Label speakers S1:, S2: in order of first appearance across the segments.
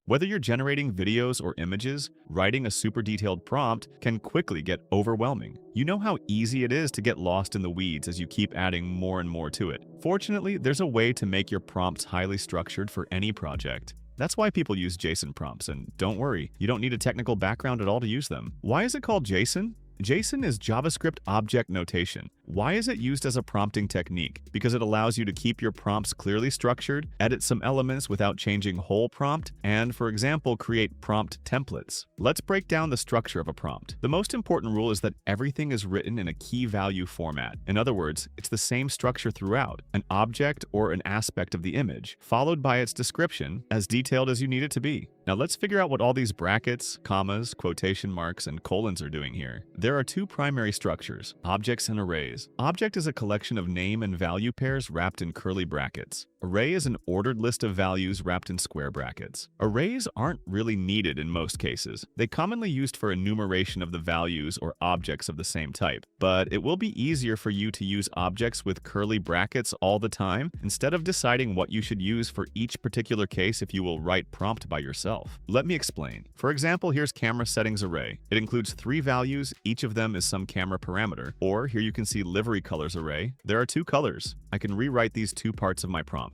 S1: Whether you're generating videos or images, writing a super detailed prompt can quickly get overwhelming. You know how easy it is to get lost in the weeds as you keep adding more and more to it. Fortunately, there's a way to make your prompts highly structured for any project. That's why people use JSON prompts, and don't worry, you don't need a technical background at all to use them. Why is it called JSON? JSON is JavaScript object notation. Why is it used as a prompting technique? Because it allows you to keep your prompts clearly structured, edit some elements without changing whole prompt, and, for example, create prompt templates. Let's break down the structure of a prompt. The most important rule is that everything is written in a key value format. In other words, it's the same structure throughout, an object or an aspect of the image, followed by its description, as detailed as you need it to be. Now let's figure out what all these brackets, commas, quotation marks, and colons are doing here. There are two primary structures, objects and arrays. Object is a collection of name and value pairs wrapped in curly brackets. Array is an ordered list of values wrapped in square brackets. Arrays aren't really needed in most cases. They commonly used for enumeration of the values or objects of the same type. But it will be easier for you to use objects with curly brackets all the time instead of deciding what you should use for each particular case if you will write prompt by yourself. Let me explain. For example, here's camera settings array. It includes 3 values, each of them is some camera parameter. Or here you can see livery colors array. There are 2 colors. I can rewrite these 2 parts of my prompt.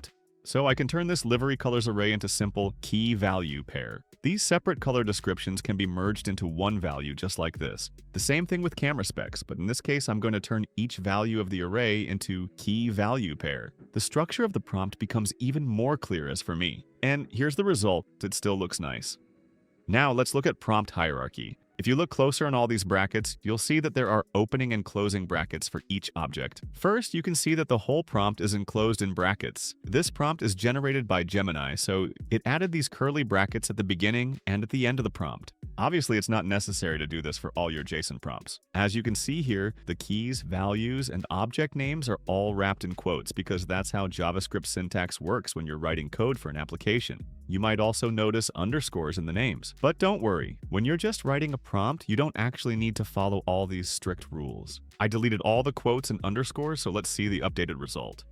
S1: So I can turn this livery colors array into simple key value pair. These separate color descriptions can be merged into one value just like this. The same thing with camera specs, but in this case I'm going to turn each value of the array into key value pair. The structure of the prompt becomes even more clear as for me. And here's the result, it still looks nice. Now let's look at prompt hierarchy. If you look closer on all these brackets, you'll see that there are opening and closing brackets for each object. First, you can see that the whole prompt is enclosed in brackets. This prompt is generated by Gemini, so it added these curly brackets at the beginning and at the end of the prompt. Obviously, it's not necessary to do this for all your JSON prompts. As you can see here, the keys, values, and object names are all wrapped in quotes because that's how JavaScript syntax works when you're writing code for an application. You might also notice underscores in the names. But don't worry, when you're just writing a prompt, you don't actually need to follow all these strict rules. I deleted all the quotes and underscores, so let's see the updated result.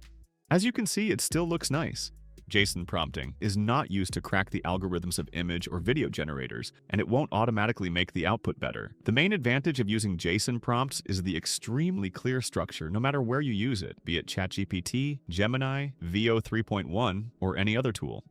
S1: As you can see, it still looks nice. JSON prompting is not used to crack the algorithms of image or video generators, and it won't automatically make the output better. The main advantage of using JSON prompts is the extremely clear structure no matter where you use it, be it ChatGPT, Gemini, VO 3.1, or any other tool.